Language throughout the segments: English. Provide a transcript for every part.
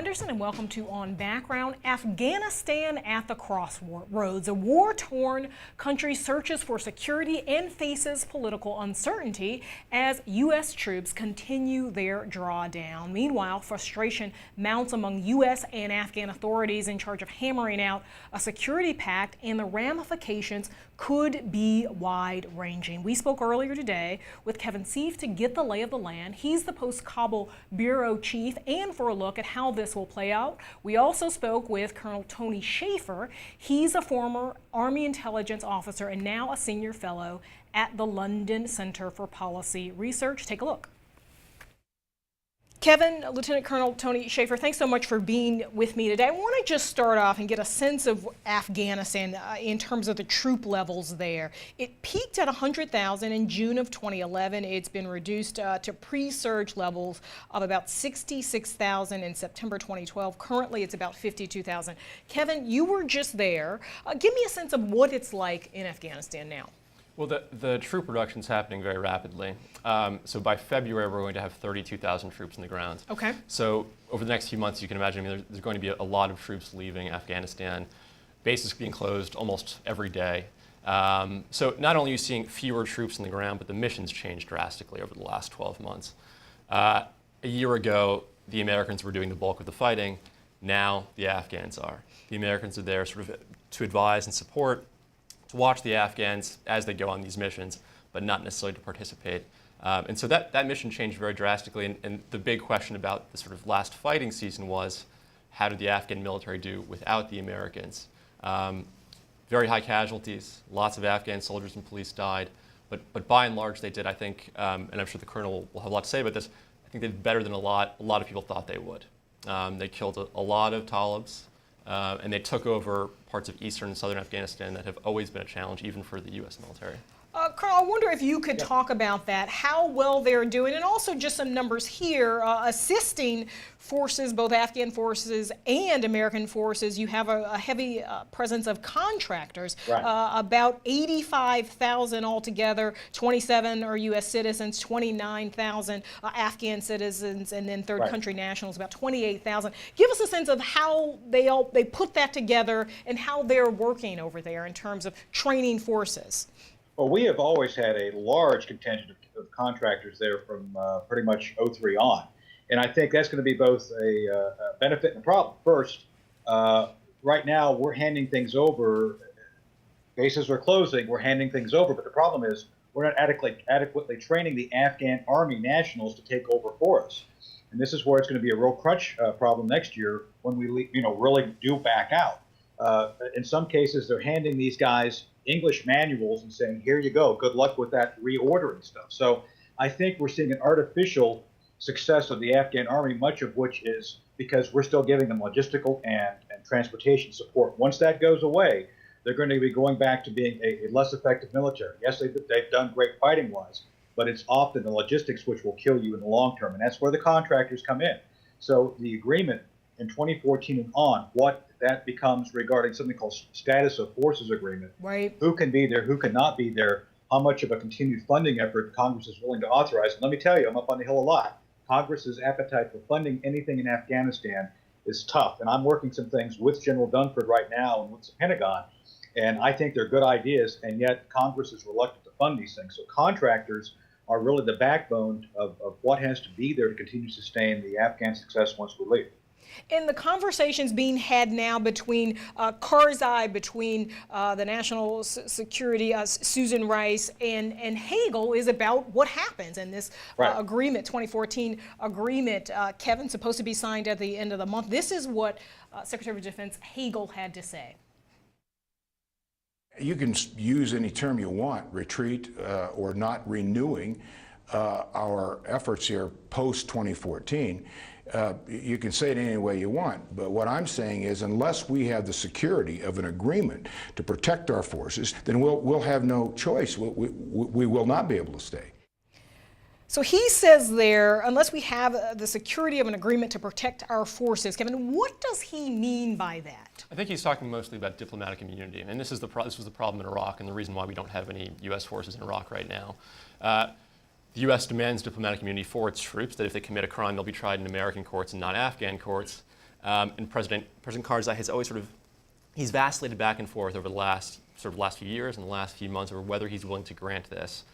Henderson, and welcome to On Background. Afghanistan at the crossroads. A war-torn country searches for security and faces political uncertainty as U.S. troops continue their drawdown. Meanwhile, frustration mounts among U.S. and Afghan authorities in charge of hammering out a security pact, and the ramifications could be wide-ranging. We spoke earlier today with Kevin Seiff to get the lay of the land. He's the post-Kabul bureau chief, and for a look at how this will play out, we also spoke with Colonel Tony Schaeffer. He's a former Army intelligence officer and now a senior fellow at the London Center for Policy Research. Take a look. Kevin, Lieutenant Colonel Tony Schaeffer, thanks so much for being with me today. I want to just start off and get a sense of Afghanistan in terms of the troop levels there. It peaked at 100,000 in June of 2011. It's been reduced to pre-surge levels of about 66,000 in September 2012. Currently, it's about 52,000. Kevin, you were just there. Give me a sense of what it's like in Afghanistan now. Well, the troop reduction is happening very rapidly. So by February, we're going to have 32,000 troops in the ground. Okay. So over the next few months, you can imagine, there's going to be a lot of troops leaving Afghanistan, bases being closed almost every day. So not only are you seeing fewer troops in the ground, but the missions changed drastically over the last 12 months. A year ago, the Americans were doing the bulk of the fighting. Now the Afghans are. The Americans are there sort of to advise and support, to watch the Afghans as they go on these missions, but not necessarily to participate. And so that mission changed very drastically, and the big question about the sort of last fighting season was, how did the Afghan military do without the Americans? Very high casualties, lots of Afghan soldiers and police died, but by and large they did, I think, and I'm sure the Colonel will have a lot to say about this, I think they did better than a lot of people thought they would. They killed a lot of Talibs, and they took over parts of eastern and southern Afghanistan that have always been a challenge, even for the U.S. military. Colonel, I wonder if you could talk about that, how well they're doing, and also just some numbers here, assisting forces, both Afghan forces and American forces. You have a heavy presence of contractors, right. About 85,000 altogether, 27 are U.S. citizens, 29,000 Afghan citizens, and then third country nationals, about 28,000. Give us a sense of how they put that together and how they're working over there in terms of training forces. Well, we have always had a large contingent of contractors there from pretty much '03 on. And I think that's going to be both a benefit and a problem. First, right now we're handing things over. Bases are closing, we're handing things over. But the problem is we're not adequately training the Afghan Army nationals to take over for us. And this is where it's going to be a real crunch problem next year when we really do back out. In some cases, they're handing these guys English manuals and saying, here you go, good luck with that reordering stuff. So I think we're seeing an artificial success of the Afghan army, much of which is because we're still giving them logistical and transportation support. Once that goes away, they're going to be going back to being a less effective military. Yes, they've done great fighting-wise, but it's often the logistics which will kill you in the long term, and that's where the contractors come in. So the agreement in 2014 and on, what that becomes regarding something called status of forces agreement. Right. Who can be there, who cannot be there, how much of a continued funding effort Congress is willing to authorize. And let me tell you, I'm up on the Hill a lot. Congress's appetite for funding anything in Afghanistan is tough. And I'm working some things with General Dunford right now and with the Pentagon. And I think they're good ideas, and yet Congress is reluctant to fund these things. So contractors are really the backbone of what has to be there to continue to sustain the Afghan success once we leave. In the conversations being had now between Karzai, between the National Security, Susan Rice, and Hagel is about what happens in this agreement, 2014 agreement. Kevin, supposed to be signed at the end of the month. This is what Secretary of Defense Hagel had to say. You can use any term you want, retreat or not renewing our efforts here post-2014. You can say it any way you want, but what I'm saying is unless we have the security of an agreement to protect our forces, then we'll have no choice. We will not be able to stay. So he says there, unless we have the security of an agreement to protect our forces. Kevin, what does he mean by that? I think he's talking mostly about diplomatic immunity, and this was the problem in Iraq, and the reason why we don't have any U.S. forces in Iraq right now. The U.S. demands diplomatic immunity for its troops, that if they commit a crime, they'll be tried in American courts and not Afghan courts. And President Karzai has always he's vacillated back and forth over the last few years and the last few months over whether he's willing to grant this.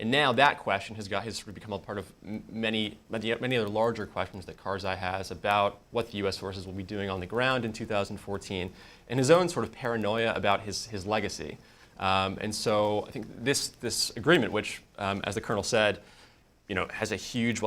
And now that question has become a part of many other larger questions that Karzai has about what the U.S. forces will be doing on the ground in 2014, and his own sort of paranoia about his legacy. And so I think this agreement, which, as the Colonel said, will have huge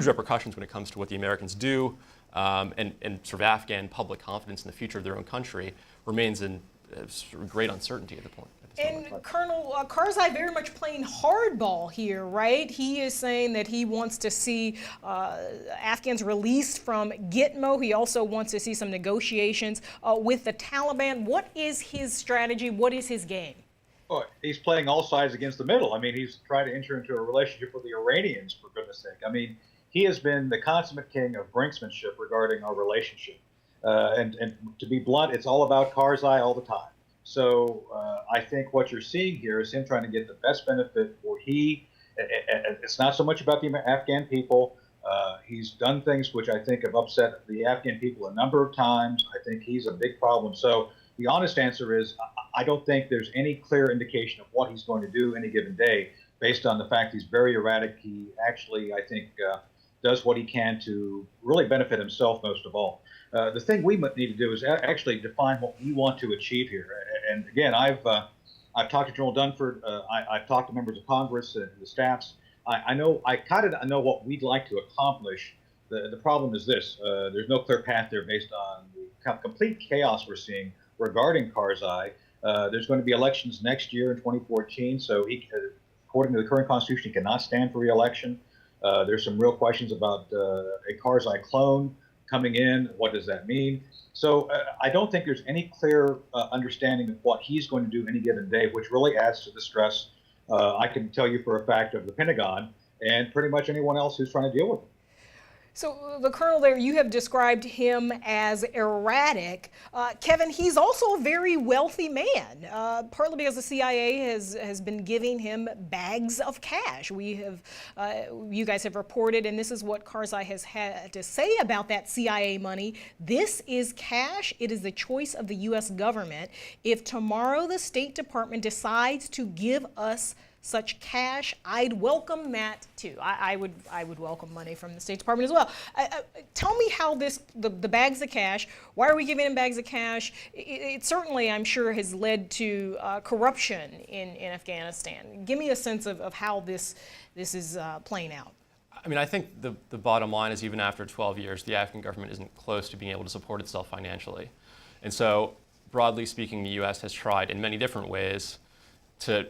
repercussions when it comes to what the Americans do, and sort of Afghan public confidence in the future of their own country, remains in sort of great uncertainty at the point. And Colonel Karzai very much playing hardball here, right? He is saying that he wants to see Afghans released from Gitmo. He also wants to see some negotiations with the Taliban. What is his strategy? What is his game? Oh, he's playing all sides against the middle. I mean, he's trying to enter into a relationship with the Iranians, for goodness sake. I mean, he has been the consummate king of brinksmanship regarding our relationship. And to be blunt, it's all about Karzai all the time. So I think what you're seeing here is him trying to get the best benefit for it's not so much about the Afghan people. He's done things which I think have upset the Afghan people a number of times. I think he's a big problem. So the honest answer is I don't think there's any clear indication of what he's going to do any given day based on the fact he's very erratic. He actually, I think, does what he can to really benefit himself most of all. The thing we need to do is actually define what we want to achieve here. And again, I've talked to General Dunford. I've talked to members of Congress and the staffs. I kind of know what we'd like to accomplish. The problem is this: there's no clear path there based on the complete chaos we're seeing regarding Karzai. There's going to be elections next year in 2014, so he, according to the current Constitution, he cannot stand for re-election. There's some real questions about a Karzai clone coming in. What does that mean? So I don't think there's any clear understanding of what he's going to do any given day, which really adds to the stress. I can tell you for a fact of the Pentagon and pretty much anyone else who's trying to deal with it. So the Colonel there, you have described him as erratic. Kevin, he's also a very wealthy man, partly because the CIA has been giving him bags of cash. You guys have reported, and this is what Karzai has had to say about that CIA money. This is cash. It is the choice of the U.S. government. If tomorrow the State Department decides to give us such cash, I'd welcome that too. I would welcome money from the State Department as well. Tell me how the bags of cash, why are we giving him bags of cash? It certainly, I'm sure, has led to corruption in Afghanistan. Give me a sense of how this is playing out. I mean, I think the bottom line is even after 12 years, the Afghan government isn't close to being able to support itself financially. And so, broadly speaking, the U.S. has tried in many different ways to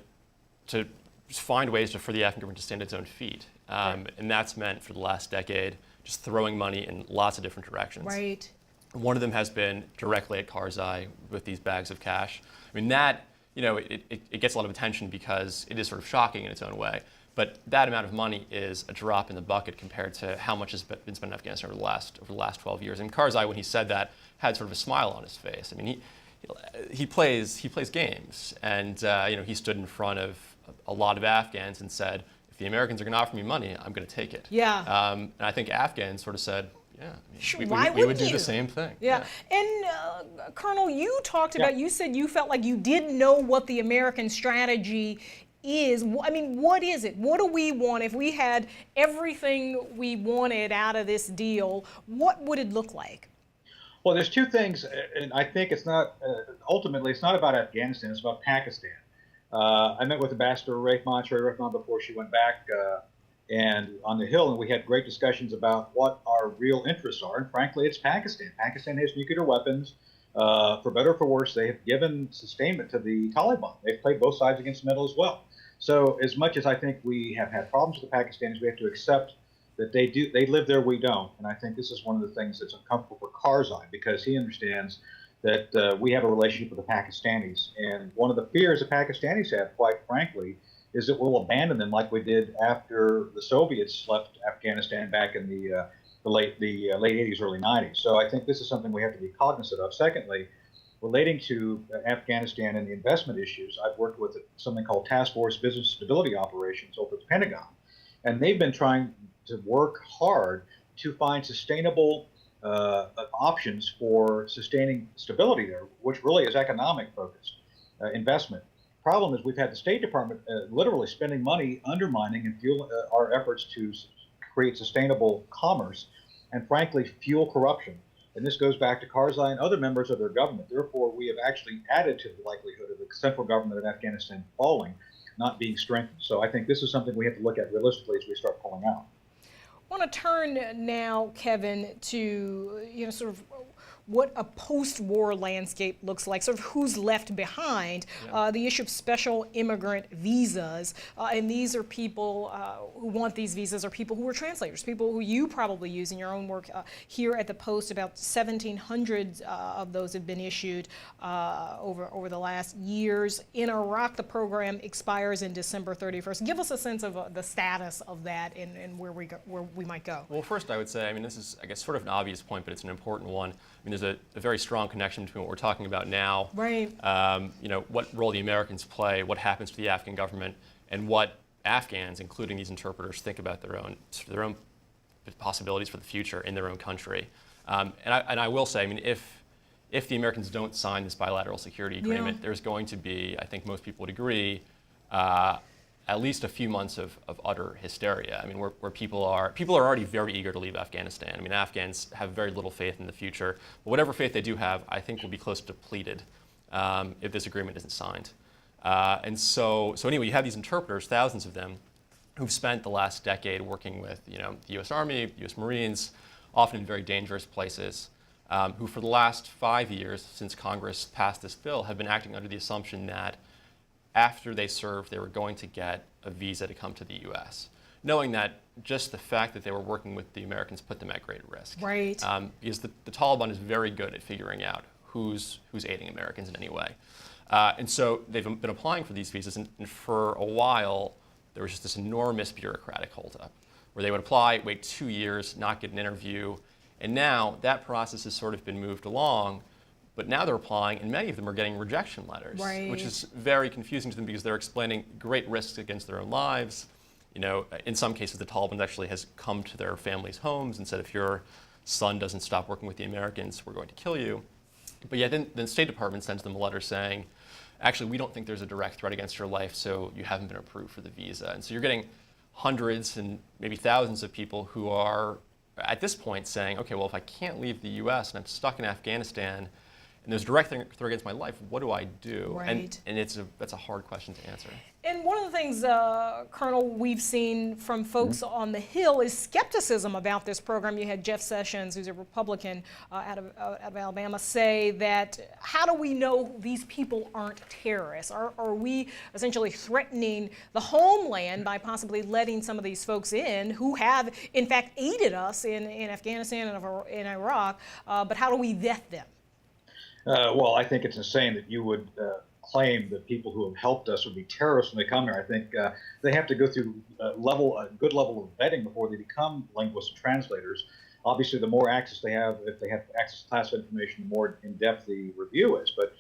find ways for the Afghan government to stand on its own feet. And that's meant for the last decade just throwing money in lots of different directions. Right. One of them has been directly at Karzai with these bags of cash. I mean, that, it gets a lot of attention because it is sort of shocking in its own way. But that amount of money is a drop in the bucket compared to how much has been spent in Afghanistan over the last 12 years. And Karzai, when he said that, had sort of a smile on his face. I mean, he plays games, and he stood in front of a lot of Afghans and said, if the Americans are going to offer me money, I'm going to take it. Yeah. And I think Afghans sort of said, yeah, sure, we would do the same thing. Yeah. And Colonel, you talked about, you said you felt like you didn't know what the American strategy is. I mean, what is it? What do we want? If we had everything we wanted out of this deal, what would it look like? Well, there's two things, and I think it's not, ultimately, it's not about Afghanistan, it's about Pakistan. I met with Ambassador Rahman before she went back and on the Hill, and we had great discussions about what our real interests are. And frankly, it's Pakistan. Pakistan has nuclear weapons. For better or for worse, they have given sustainment to the Taliban. They've played both sides against the middle as well. So as much as I think we have had problems with the Pakistanis, we have to accept that they live there, we don't. And I think this is one of the things that's uncomfortable for Karzai, because he understands that we have a relationship with the Pakistanis. And one of the fears the Pakistanis have, quite frankly, is that we'll abandon them like we did after the Soviets left Afghanistan back in the late 80s, early 90s. So I think this is something we have to be cognizant of. Secondly, relating to Afghanistan and the investment issues, I've worked with something called Task Force Business Stability Operations over at the Pentagon. And they've been trying to work hard to find sustainable options for sustaining stability there, which really is economic focused investment. Problem is we've had the State Department literally spending money undermining and fuel our efforts to create sustainable commerce and frankly fuel corruption. And this goes back to Karzai and other members of their government. Therefore, we have actually added to the likelihood of the central government of Afghanistan falling, not being strengthened. So I think this is something we have to look at realistically as we start pulling out. I want to turn now, Kevin, to sort of what a post-war landscape looks like, sort of who's left behind. The issue of special immigrant visas, and these are people who want these visas are people who are translators, people who you probably use in your own work here at the Post. About 1,700 of those have been issued over the last years. In Iraq, the program expires in December 31st. Give us a sense of the status of that and where we might go. Well, first I would say, I mean, this is, I guess, sort of an obvious point, but it's an important one. I mean, there's a very strong connection between what we're talking about now, right? What role the Americans play, what happens to the Afghan government, and what Afghans, including these interpreters, think about their own possibilities for the future in their own country. And I will say, I mean, if the Americans don't sign this bilateral security agreement, there's going to be, I think most people would agree, at least a few months of utter hysteria. I mean, where people are already very eager to leave Afghanistan. I mean, Afghans have very little faith in the future. But whatever faith they do have, I think will be close to depleted if this agreement isn't signed. And so anyway, you have these interpreters, thousands of them, who've spent the last decade working with the U.S. Army, U.S. Marines, often in very dangerous places, who for the last 5 years since Congress passed this bill have been acting under the assumption that after they served, they were going to get a visa to come to the U.S., knowing that just the fact that they were working with the Americans put them at great risk. Right. Because the Taliban is very good at figuring out who's aiding Americans in any way. And so they've been applying for these visas, and for a while, there was just this enormous bureaucratic holdup, where they would apply, wait 2 years, not get an interview, and now that process has sort of been moved along. But now they're applying, and many of them are getting rejection letters, which is very confusing to them because they're explaining great risks against their own lives. In some cases, the Taliban actually has come to their families' homes and said, if your son doesn't stop working with the Americans, we're going to kill you. But yet then the State Department sends them a letter saying, actually, we don't think there's a direct threat against your life, so you haven't been approved for the visa. And so you're getting hundreds and maybe thousands of people who are, at this point, saying, okay, well, if I can't leave the U.S. and I'm stuck in Afghanistan, and there's a direct threat against my life, what do I do? Right. And that's a hard question to answer. And one of the things, Colonel, we've seen from folks on the Hill is skepticism about this program. You had Jeff Sessions, who's a Republican out of Alabama, say that how do we know these people aren't terrorists? Are we essentially threatening the homeland by possibly letting some of these folks in who have, in fact, aided us in Afghanistan and in Iraq, but how do we vet them? Well, I think it's insane that you would claim that people who have helped us would be terrorists when they come here. I think they have to go through a good level of vetting before they become linguists and translators. Obviously, the more access they have, if they have access to classified information, the more in-depth the review is. But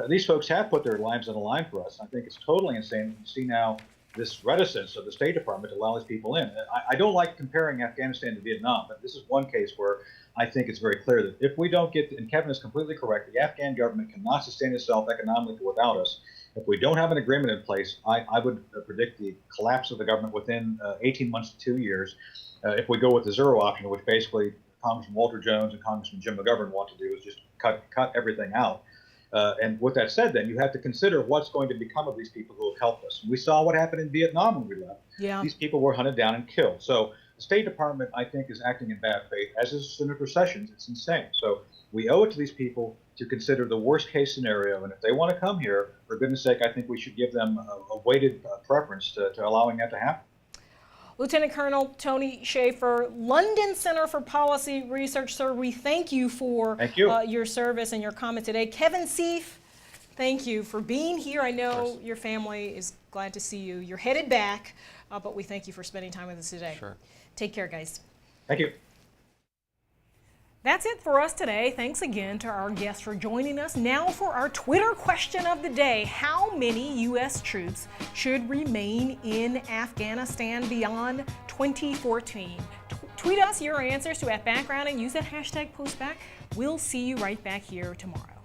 these folks have put their lives on the line for us. I think it's totally insane to see now this reticence of the State Department to allow these people in. I don't like comparing Afghanistan to Vietnam, but this is one case where I think it's very clear that if we don't get, and Kevin is completely correct, the Afghan government cannot sustain itself economically without us. If we don't have an agreement in place, I would predict the collapse of the government within 18 months to 2 years. If we go with the zero option, which basically Congressman Walter Jones and Congressman Jim McGovern want to do, is just cut everything out. And with that said, then you have to consider what's going to become of these people who have helped us. We saw what happened in Vietnam when we left. Yeah. These people were hunted down and killed. So the State Department, I think, is acting in bad faith, as is Senator Sessions. It's insane. So we owe it to these people to consider the worst case scenario. And if they want to come here, for goodness sake, I think we should give them a weighted preference to allowing that to happen. Lieutenant Colonel Tony Schaeffer, London Center for Policy Research, sir, we thank you for your service and your comment today. Kevin Seiff, thank you for being here. I know your family is glad to see you. You're headed back, but we thank you for spending time with us today. Sure. Take care, guys. Thank you. That's it for us today. Thanks again to our guests for joining us. Now for our Twitter question of the day. How many U.S. troops should remain in Afghanistan beyond 2014? Tweet us your answers to @background and use that hashtag postback. We'll see you right back here tomorrow.